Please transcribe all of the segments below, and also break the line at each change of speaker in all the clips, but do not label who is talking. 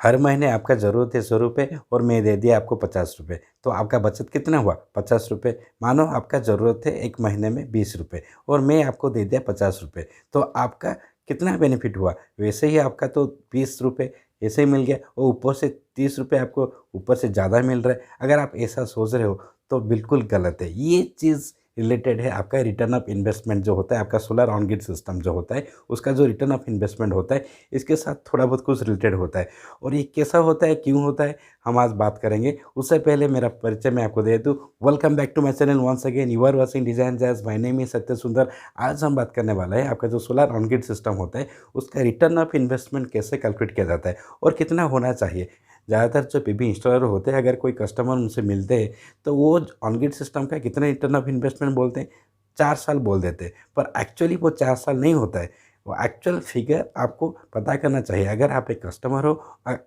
हर महीने आपका ज़रूरत है 100 रुपये और मैं दे दिया आपको 50 रुपये, तो आपका बचत कितना हुआ 50 रुपये। मानो आपका ज़रूरत है एक महीने में 20 रुपये और मैं आपको दे दिया 50 रुपये, तो आपका कितना बेनिफिट हुआ। वैसे ही आपका तो 20 रुपये ऐसे ही मिल गया और ऊपर से 30 रुपये आपको ऊपर से ज़्यादा मिल रहा है। अगर आप ऐसा सोच रहे हो तो बिल्कुल गलत है। ये चीज़ रिलेटेड है आपका रिटर्न ऑफ इन्वेस्टमेंट जो होता है, आपका सोलर ऑन ग्रिड सिस्टम जो होता है उसका जो रिटर्न ऑफ इन्वेस्टमेंट होता है, इसके साथ थोड़ा बहुत कुछ रिलेटेड होता है। और ये कैसा होता है, क्यों होता है, हम आज बात करेंगे। उससे पहले मेरा परिचय मैं आपको दे दूँ। Welcome back to my channel once again, you are watching Design Jazz. My name is Satya Sundar. आज हम बात करने वाला है आपका जो सोलर ऑन ग्रिड सिस्टम होता है उसका रिटर्न ऑफ इन्वेस्टमेंट कैसे कैलकुलेट किया जाता है और कितना होना चाहिए। ज़्यादातर जो पीवी इंस्टॉलर होते हैं, अगर कोई कस्टमर उनसे मिलते हैं तो वो ऑन ग्रिड सिस्टम का कितना रिटर्न ऑफ इन्वेस्टमेंट बोलते हैं, 4 साल बोल देते हैं। पर एक्चुअली वो 4 साल नहीं होता है। वो एक्चुअल फिगर आपको पता करना चाहिए। अगर आप एक कस्टमर हो,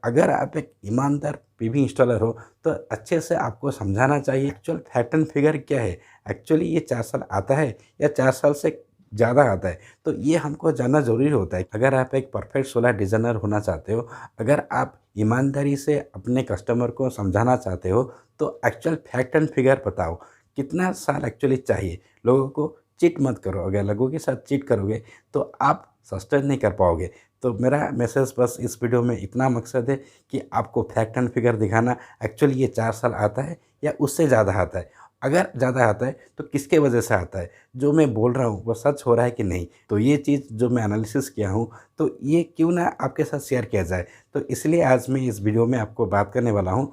अगर आप एक ईमानदार पीवी इंस्टॉलर हो तो अच्छे से आपको समझाना चाहिए एक्चुअल फैक्ट एंड फिगर क्या है। एक्चुअली ये 4 साल आता है या 4 साल से ज़्यादा आता है, तो ये हमको जानना ज़रूरी होता है। अगर आप एक परफेक्ट सोलर डिज़ाइनर होना चाहते हो, अगर आप ईमानदारी से अपने कस्टमर को समझाना चाहते हो, तो एक्चुअल फैक्ट एंड फिगर बताओ कितना साल एक्चुअली चाहिए। लोगों को चीट मत करो। अगर लोगों के साथ चीट करोगे तो आप सस्टेन नहीं कर पाओगे। तो मेरा मैसेज बस इस वीडियो में इतना मकसद है कि आपको फैक्ट एंड फिगर दिखाना, एक्चुअली ये 4 साल आता है या उससे ज़्यादा आता है। अगर ज़्यादा आता है तो किसके वजह से आता है, जो मैं बोल रहा हूँ वो सच हो रहा है कि नहीं। तो ये चीज़ जो मैं एनालिसिस किया हूँ तो ये क्यों ना आपके साथ शेयर किया जाए। तो इसलिए आज मैं इस वीडियो में आपको बात करने वाला हूँ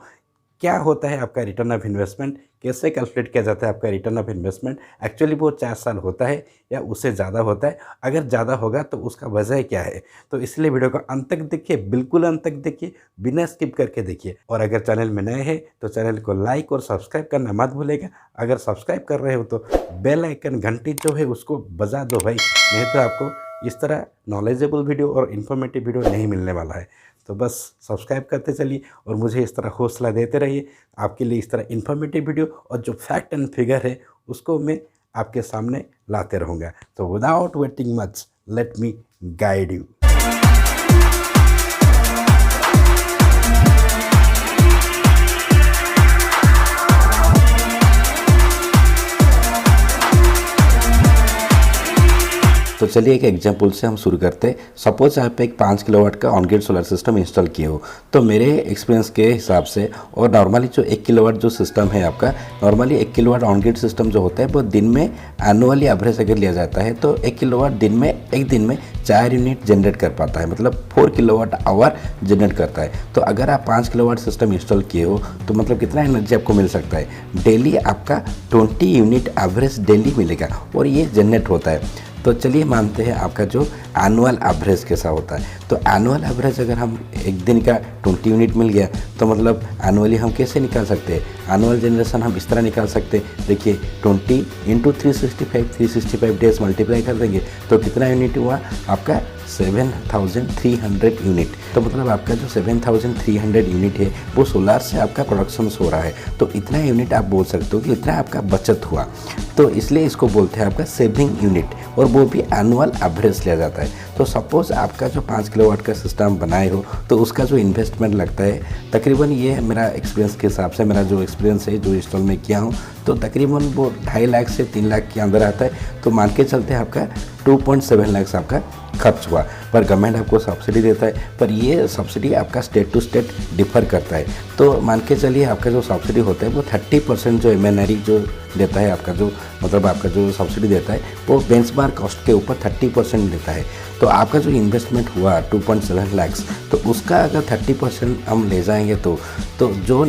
क्या होता है आपका रिटर्न ऑफ इन्वेस्टमेंट, कैसे कैलकुलेट किया जाता है आपका रिटर्न ऑफ इन्वेस्टमेंट। एक्चुअली वो 4 साल होता है या उससे ज़्यादा होता है, अगर ज़्यादा होगा तो उसका वजह क्या है। तो इसलिए वीडियो को अंत तक देखिए, बिल्कुल अंत तक देखिए, बिना स्किप करके देखिए। और अगर चैनल में नए हैं तो चैनल को लाइक और सब्सक्राइब करना मत भूलेगा। अगर सब्सक्राइब कर रहे हो तो बेल आइकन घंटी जो है उसको बजा दो भाई, नहीं तो आपको इस तरह नॉलेजेबल वीडियो और इन्फॉर्मेटिव वीडियो नहीं मिलने वाला है। तो बस सब्सक्राइब करते चलिए और मुझे इस तरह हौसला देते रहिए। आपके लिए इस तरह इन्फॉर्मेटिव वीडियो और जो फैक्ट एंड फिगर है उसको मैं आपके सामने लाते रहूँगा। तो without waiting much, let me guide you. तो चलिए एक एग्जांपल से हम शुरू करते हैं। सपोज आप एक 5 किलोवाट का on grid solar system install किए हो, तो मेरे एक्सपीरियंस के हिसाब से और नॉर्मली जो 1 किलोवाट जो सिस्टम है आपका, normally 1 kilowatt on grid system जो होता है वो दिन में एनुअली एवरेज अगर लिया जाता है तो 1 किलोवाट दिन में एक दिन में 4 यूनिट जनरेट कर पाता है, मतलब 4 किलोवाट आवर जनरेट करता है। तो अगर आप 5 किलोवाट सिस्टम इंस्टॉल किए हो तो मतलब कितना एनर्जी आपको मिल सकता है, डेली आपका 20 यूनिट एवरेज डेली मिलेगा और ये जनरेट होता है। तो चलिए मानते हैं आपका जो एनुअल एवरेज कैसा होता है। तो एनुअल एवरेज अगर हम एक दिन का 20 यूनिट मिल गया तो मतलब एनुअली हम कैसे निकाल सकते हैं। एनुअल जनरेशन हम इस तरह निकाल सकते हैं, देखिए 20 इंटू 365 डेज मल्टीप्लाई कर देंगे तो कितना यूनिट हुआ आपका 7300 यूनिट। तो मतलब आपका जो 7300 यूनिट है वो सोलार से आपका प्रोडक्शन हो रहा है। तो इतना यूनिट आप बोल सकते हो कि इतना आपका बचत हुआ। तो इसलिए इसको बोलते हैं आपका सेविंग यूनिट, और वो भी एनुअल एवरेज लिया जाता है। तो सपोज आपका जो 5 किलोवाट का सिस्टम बनाए हो तो उसका जो इन्वेस्टमेंट लगता है तकरीबन, ये मेरा एक्सपीरियंस के हिसाब से, मेरा जो एक्सपीरियंस है जो इंस्टॉल में किया हूँ, तो तकरीबन वो 2.5 लाख से 3 लाख के अंदर आता है। तो मान के चलते हैं आपका 2.7 लाख आपका खर्च हुआ। पर गवर्नमेंट आपको सब्सिडी देता है, पर ये सब्सिडी आपका स्टेट टू स्टेट डिफर करता है। तो मान के चलिए आपका जो सब्सिडी होता है वो 30% जो MNRE जो देता है, आपका जो मतलब आपका जो सब्सिडी देता है वो बेंचमार्क कॉस्ट के ऊपर 30% देता है। तो आपका जो इन्वेस्टमेंट हुआ 2.7 लाख, तो उसका अगर 30% हम ले जाएंगे तो जो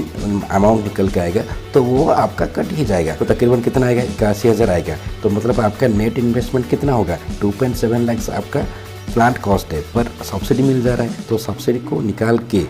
अमाउंट निकल के आएगा तो वो आपका कट ही जाएगा। तो तकरीबन कितना आएगा, 81,000 आएगा। तो मतलब आपका नेट इन्वेस्टमेंट कितना होगा, 2.7 लाख आपका प्लांट कॉस्ट है, पर सब्सिडी मिल जा रहा है। तो सब्सिडी को निकाल के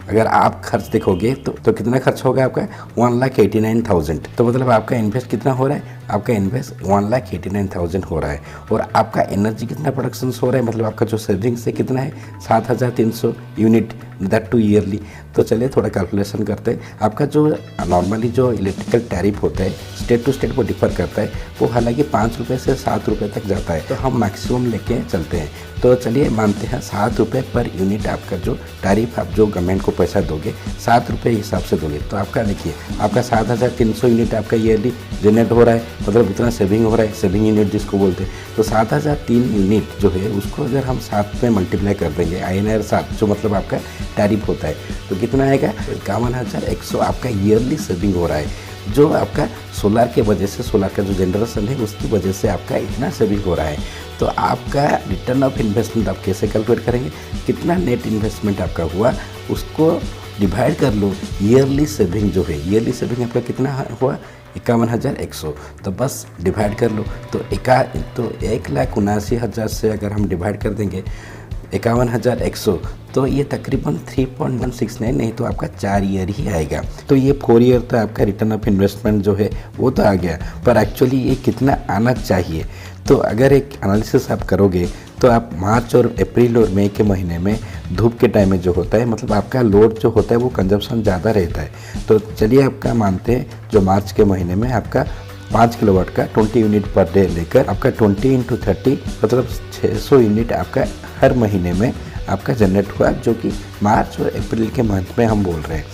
अगर आप खर्च देखोगे तो कितना खर्च होगा आपका 1,89,000। तो मतलब आपका इन्वेस्ट कितना हो रहा है, आपका इन्वेस्ट 1,89,000 हो रहा है। और आपका एनर्जी कितना प्रोडक्शन हो रहा है, मतलब आपका जो सेविंग्स है कितना है 7,300 यूनिट दैट टू ईयरली। तो चलिए थोड़ा कैलकुलेशन करते हैं। आपका जो नॉर्मली जो इलेक्ट्रिकल टैरिफ होता है स्टेट टू स्टेट वो डिफर करता है, वो हालांकि 5 रुपये से 7 रुपये तक जाता है, तो हम मैक्सिमम लेके चलते हैं। तो चलिए मानते हैं 7 रुपये पर यूनिट आपका जो टैरिफ आप जो गवर्नमेंट को पैसा दोगे 7 रुपये हिसाब से दोगे, तो आपका देखिए आपका 7,300 यूनिट आपका ईयरली जनरेट हो रहा है, मतलब उतना सेविंग हो रहा है, सेविंग यूनिट जिसको बोलते हैं। तो 7,003 यूनिट जो है उसको अगर हम 7 में मल्टीप्लाई कर देंगे INR 7 जो मतलब आपका टैरिफ होता है, तो कितना आएगा 51,100 आपका ईयरली सेविंग हो रहा है। जो आपका सोलार के वजह से, सोलार का जो जनरेशन है उसकी वजह से आपका इतना सेविंग हो रहा है। तो आपका रिटर्न ऑफ इन्वेस्टमेंट आप कैसे कैलकुलेट करेंगे, कितना नेट इन्वेस्टमेंट आपका हुआ उसको डिवाइड कर लो ईयरली सेविंग जो है, ईयरली सेविंग आपका कितना हुआ 51,100, तो बस डिवाइड कर लो। तो 1,79,000 से अगर हम डिवाइड कर देंगे 51,100, तो ये तकरीबन 3.169 नहीं तो आपका 4 ईयर ही आएगा। तो ये 4 ईयर तो आपका रिटर्न ऑफ इन्वेस्टमेंट जो है वो तो आ गया, पर एक्चुअली ये कितना आना चाहिए। तो अगर एक एनालिसिस आप करोगे तो आप मार्च और अप्रैल और मई के महीने में धूप के टाइम में जो होता है, मतलब आपका लोड जो होता है वो कंजप्शन ज़्यादा रहता है। तो चलिए आपका मानते हैं जो मार्च के महीने में आपका 5 किलोवाट का 20 यूनिट पर डे लेकर आपका 20 × 30 मतलब 600 यूनिट आपका हर महीने में आपका जनरेट हुआ, जो कि मार्च और अप्रैल के मंथ में हम बोल रहे हैं।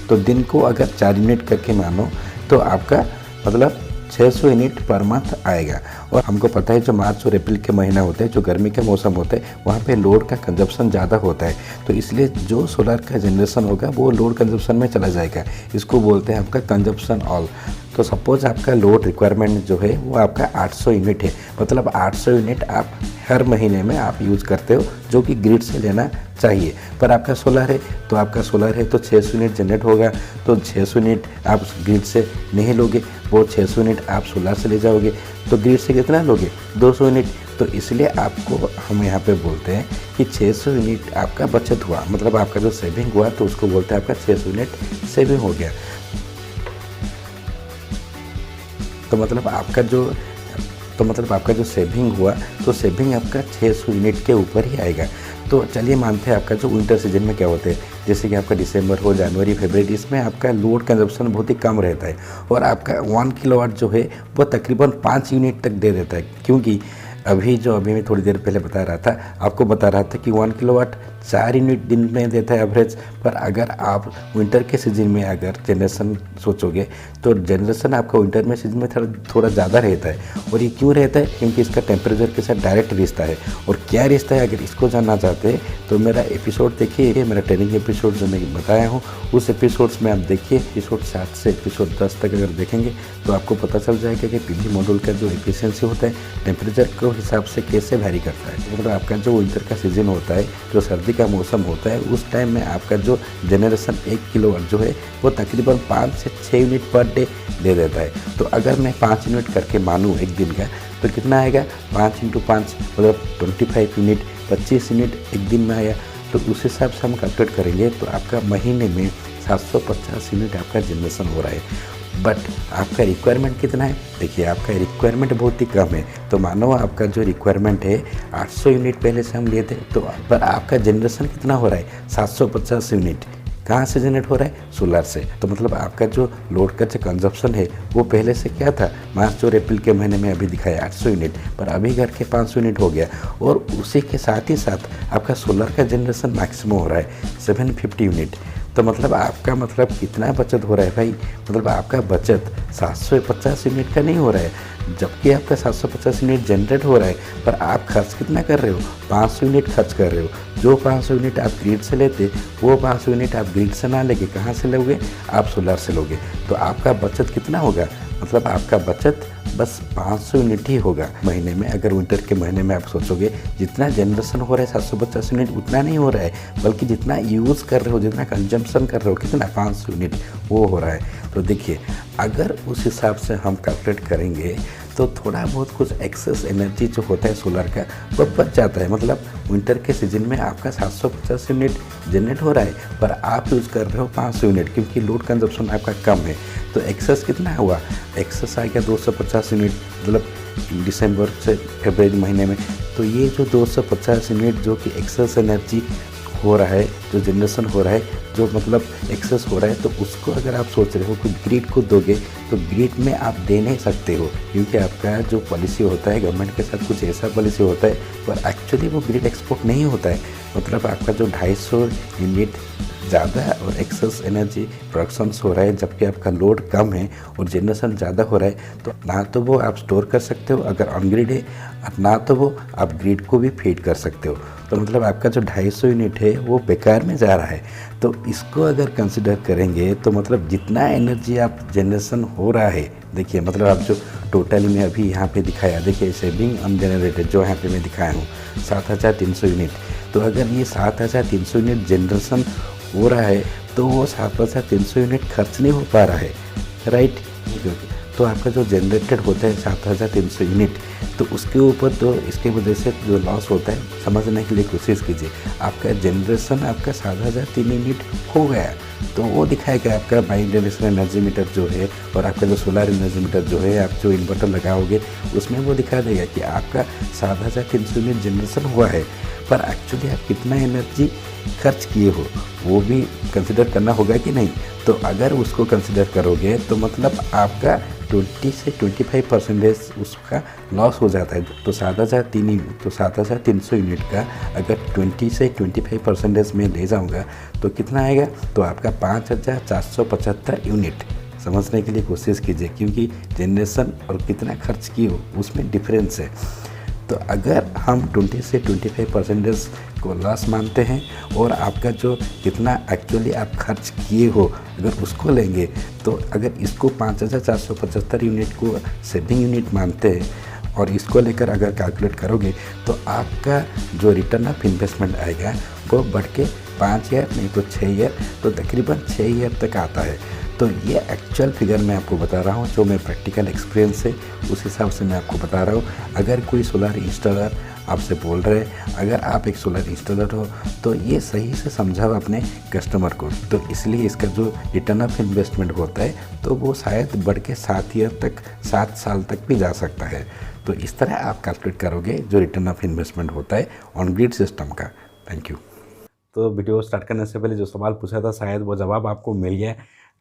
तो दिन को अगर 4 यूनिट करके मानो तो आपका मतलब 600 यूनिट पर मंथ आएगा। और हमको पता है जो मार्च और अप्रैल के महीना होता है, जो गर्मी के मौसम होता है, वहाँ पे लोड का कंजप्शन ज़्यादा होता है, तो इसलिए जो सोलर का जनरेशन होगा वो लोड कंजप्शन में चला जाएगा। इसको बोलते हैं आपका कंजप्शन ऑल। तो सपोज आपका लोड रिक्वायरमेंट जो है वो आपका 800 यूनिट है, मतलब 800 यूनिट आप हर महीने में आप यूज़ करते हो, जो कि ग्रिड से लेना चाहिए। पर आपका सोलर है तो आपका सोलर है तो 600 यूनिट जनरेट होगा, तो 600 यूनिट आप ग्रिड से नहीं लोगे, वो 600 यूनिट आप सोलर से ले जाओगे, तो ग्रिड से कितना लोगे 200 यूनिट। तो इसलिए आपको हम यहाँ पे बोलते हैं कि 600 यूनिट आपका बचत हुआ, मतलब आपका जो सेविंग हुआ तो उसको बोलते हैं आपका 600 यूनिट सेविंग हो गया। तो मतलब आपका जो सेविंग हुआ तो सेविंग आपका 600 यूनिट के ऊपर ही आएगा। तो चलिए मानते हैं आपका जो विंटर सीजन में क्या होते हैं, जैसे कि आपका दिसंबर हो, जनवरी, फरवरी, इसमें आपका लोड कंजप्शन बहुत ही कम रहता है और आपका 1 किलोवाट जो है वो तकरीबन 5 यूनिट तक दे देता है। क्योंकि अभी मैं थोड़ी देर पहले आपको बता रहा था कि 1 किलोवाट 4 यूनिट दिन में देता है एवरेज। पर अगर आप विंटर के सीजन में अगर जनरेशन सोचोगे तो जनरेशन आपका विंटर में सीजन में थोड़ा ज़्यादा रहता है। और ये क्यों रहता है, क्योंकि इसका टेम्परेचर के साथ डायरेक्ट रिश्ता है। और क्या रिश्ता है, अगर इसको जानना चाहते हैं तो मेरा एपिसोड देखिए, मेरा ट्रेनिंग एपिसोड जो मैं बताया हूँ उस एपिसोड्स में आप देखिए। एपिसोड 7 से एपिसोड 10 तक अगर देखेंगे तो आपको पता चल जाएगा कि पीवी मॉड्यूल का जो एफिशिएंसी होता है टेम्परेचर के हिसाब से कैसे वैरी करता है। मतलब आपका जो विंटर का सीजन होता है, जो सर्दी का मौसम होता है, उस टाइम में आपका जो जनरेशन 1 किलोवाट जो है वो तकरीबन 5 से 6 यूनिट पर डे दे देता है। तो अगर मैं 5 यूनिट करके मानूँ एक दिन का, तो कितना आएगा 5 × 5 मतलब 25 यूनिट, 25 यूनिट एक दिन में आया। तो उस हिसाब से हम कैलकुलेट करेंगे तो आपका महीने में 750 यूनिट आपका जनरेशन हो रहा है। बट आपका रिक्वायरमेंट कितना है, देखिए आपका रिक्वायरमेंट बहुत ही कम है। तो मानो आपका जो रिक्वायरमेंट है 800 यूनिट पहले से हम लिए थे, तो पर आपका जनरेशन कितना हो रहा है 750 यूनिट। कहाँ से जनरेट हो रहा है, सोलर से। तो मतलब आपका जो लोड का जो कंजप्शन है वो पहले से क्या था, मार्च और अप्रैल के महीने में अभी दिखाया 800 यूनिट, पर अभी घर के 500 यूनिट हो गया। और उसी के साथ ही साथ आपका सोलर का जनरेशन मैक्सिमम हो रहा है 750 यूनिट। तो मतलब आपका मतलब कितना बचत हो रहा है भाई, मतलब आपका बचत 750 यूनिट का नहीं हो रहा है, जबकि आपका 750 यूनिट जनरेट हो रहा है, पर आप खर्च कितना कर रहे हो 500 यूनिट खर्च कर रहे हो। जो 500 यूनिट आप ग्रिड से लेते, वो 500 यूनिट आप ग्रिड से ना लेके कहाँ से लोगे, आप सोलर से लोगे। तो आपका बचत कितना होगा, मतलब आपका बचत बस 500 यूनिट ही होगा महीने में। अगर विंटर के महीने में आप सोचोगे जितना जनरेशन हो रहा है 750 यूनिट उतना नहीं हो रहा है, बल्कि जितना यूज़ कर रहे हो, जितना कंजम्पशन कर रहे हो, कितना 500 यूनिट वो हो रहा है। तो देखिए अगर उस हिसाब से हम कैलकुलेट करेंगे तो थोड़ा बहुत कुछ एक्सेस एनर्जी जो होता है सोलर का वो बच जाता है। मतलब विंटर के सीजन में आपका 750 यूनिट जनरेट हो रहा है, पर आप यूज़ कर रहे हो 500 यूनिट, क्योंकि लोड कंजप्शन आपका कम है। तो एक्सेस कितना हुआ, एक्सेस आ गया 250 यूनिट, मतलब दिसंबर से फरवरी महीने में। तो ये जो 250 यूनिट जो कि एक्सेस एनर्जी हो रहा है जो जनरेशन हो रहा है, जो मतलब एक्सेस हो रहा है, तो उसको अगर आप सोच रहे हो कि ग्रिड को दोगे तो ग्रिड में आप दे नहीं सकते हो, क्योंकि आपका जो पॉलिसी होता है गवर्नमेंट के साथ कुछ ऐसा पॉलिसी होता है, पर एक्चुअली वो ग्रिड एक्सपोर्ट नहीं होता है। मतलब आपका जो 250 यूनिट ज़्यादा और एक्सेस एनर्जी प्रोडक्शंस हो रहा है, जबकि आपका लोड कम है और जनरेशन ज़्यादा हो रहा है, तो ना तो वो आप स्टोर कर सकते हो अगर ऑन ग्रिड है, और ना तो वो आप ग्रिड को भी फीड कर सकते हो। तो मतलब आपका जो 250 यूनिट है वो बेकार में जा रहा है। तो इसको अगर कंसिडर करेंगे तो मतलब जितना एनर्जी आप जनरेशन हो रहा है, देखिए मतलब आप जो टोटली में अभी यहाँ पे दिखाया, देखिए सेविंग अनजेनरेटेड जो यहाँ पे मैं दिखाया हूँ 7300 यूनिट। तो अगर ये 7300 यूनिट जनरेशन हो रहा है तो वो 7300 यूनिट खर्च नहीं हो पा रहा है, राइट। तो आपका जो जनरेटेड होता है 7300 यूनिट, तो उसके ऊपर तो इसके वजह से जो लॉस होता है समझने के लिए कोशिश कीजिए। आपका जनरेशन आपका 7300 यूनिट हो गया तो वो दिखाएगा आपका बाई डायरेक्शनल एनर्जी मीटर जो है, और आपका जो सोलर एनर्जी मीटर जो है, आप जो इन्वर्टर लगाओगे उसमें वो दिखा देगा कि आपका 7300 यूनिट जनरेशन हुआ है, पर एक्चुअली आप कितना एनर्जी खर्च किए हो वो भी कंसिडर करना होगा कि नहीं। तो अगर उसको कंसिडर करोगे तो मतलब आपका 20 से 25% उसका लॉस हो जाता है। तो 7300 यूनिट का अगर 20 से 25% में ले जाऊंगा तो कितना आएगा, तो आपका 5475 यूनिट। समझने के लिए कोशिश कीजिए, क्योंकि जनरेशन और कितना खर्च किए हो उसमें डिफरेंस है। तो अगर हम 20 से 25% को लॉस मानते हैं और आपका जो कितना एक्चुअली आप खर्च किए हो अगर उसको लेंगे, तो अगर इसको 5475 यूनिट को सेविंग यूनिट मानते हैं और इसको लेकर अगर कैलकुलेट करोगे तो आपका जो रिटर्न ऑफ इन्वेस्टमेंट आएगा वो बढ़ के 5 ईयर नहीं तो 6 ईयर, तो तकरीबन 6 ईयर तक आता है। तो ये एक्चुअल फिगर मैं आपको बता रहा हूँ, जो मैं प्रैक्टिकल एक्सपीरियंस है उस हिसाब से मैं आपको बता रहा हूँ। अगर कोई सोलर इंस्टॉलर आपसे बोल रहे हैं, अगर आप एक सोलर इंस्टॉलर हो तो ये सही से समझाओ अपने कस्टमर को। तो इसलिए इसका जो रिटर्न ऑफ इन्वेस्टमेंट होता है तो वो शायद बढ़ के 7 ईयर तक, 7 साल तक भी जा सकता है। तो इस तरह आप कैलकुलेट करोगे जो रिटर्न ऑफ इन्वेस्टमेंट होता है ऑन ग्रिड सिस्टम का। Thank you. तो वीडियो स्टार्ट करने से पहले जो सवाल पूछा था शायद वो जवाब आपको मिल गया।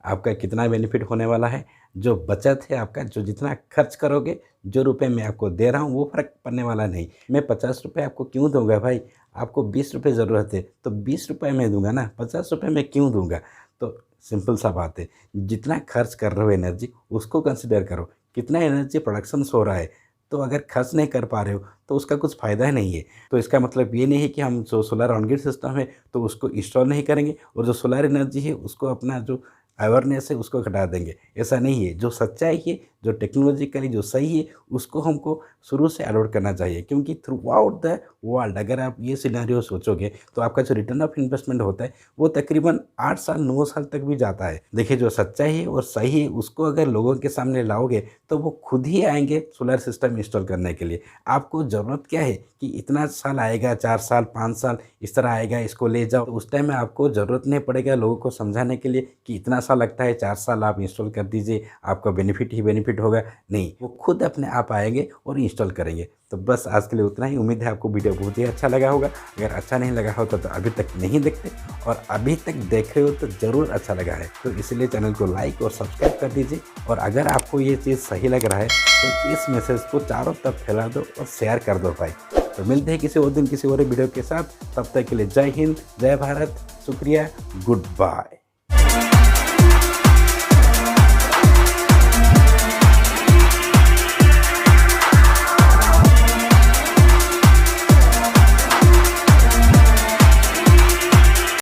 आपका कितना बेनिफिट होने वाला है, जो बचत है आपका, जो जितना खर्च करोगे, जो रुपए मैं आपको दे रहा हूँ वो फ़र्क पड़ने वाला नहीं। मैं 50 रुपये आपको क्यों दूंगा भाई, आपको 20 रुपये ज़रूरत है तो 20 रुपये मैं दूंगा ना, 50 रुपये मैं क्यों दूंगा। तो सिंपल सा बात है, जितना खर्च कर रहे हो एनर्जी उसको कंसिडर करो, कितना एनर्जी प्रोडक्शन हो रहा है। तो अगर खर्च नहीं कर पा रहे हो तो उसका कुछ फ़ायदा ही नहीं है। तो इसका मतलब ये नहीं है कि हम जो सोलर ऑन ग्रिड सिस्टम है तो उसको इंस्टॉल नहीं करेंगे और जो सोलर एनर्जी है उसको अपना जो अवेयरनेस है उसको घटा देंगे, ऐसा नहीं है। जो सच्चाई है, जो टेक्नोलॉजिकली जो सही है उसको हमको शुरू से अडॉप्ट करना चाहिए, क्योंकि थ्रू आउट द वर्ल्ड अगर आप ये सिनेरियो सोचोगे तो आपका जो रिटर्न ऑफ इन्वेस्टमेंट होता है वो तकरीबन 8 साल 9 साल तक भी जाता है। देखिए जो सच्चाई है और सही है उसको अगर लोगों के सामने लाओगे तो वो खुद ही आएंगे सोलर सिस्टम इंस्टॉल करने के लिए। आपको ज़रूरत क्या है कि इतना साल आएगा, 4 साल 5 साल इस तरह आएगा, इसको ले जाओ, तो उस टाइम में आपको ज़रूरत नहीं पड़ेगा लोगों को समझाने के लिए कि इतना साल लगता है, 4 साल आप इंस्टॉल कर दीजिए, आपका बेनिफिट ही बेनिफिट होगा। नहीं, वो खुद अपने आप आएंगे और इंस्टॉल करेंगे। तो बस आज के लिए उतना ही। उम्मीद है आपको वीडियो बहुत ही अच्छा लगा होगा। अगर अच्छा नहीं लगा हो तो अभी तक नहीं देखते, और अभी तक देख रहे हो तो ज़रूर अच्छा लगा है, तो इसलिए चैनल को लाइक और सब्सक्राइब कर दीजिए। और अगर आपको ये चीज़ सही लग रहा है तो इस मैसेज को चारों तरफ फैला दो और शेयर कर दो भाई। तो मिलते हैं किसी और दिन किसी और वीडियो के साथ, तब तक के लिए जय हिंद, जय भारत, शुक्रिया, गुड बाय।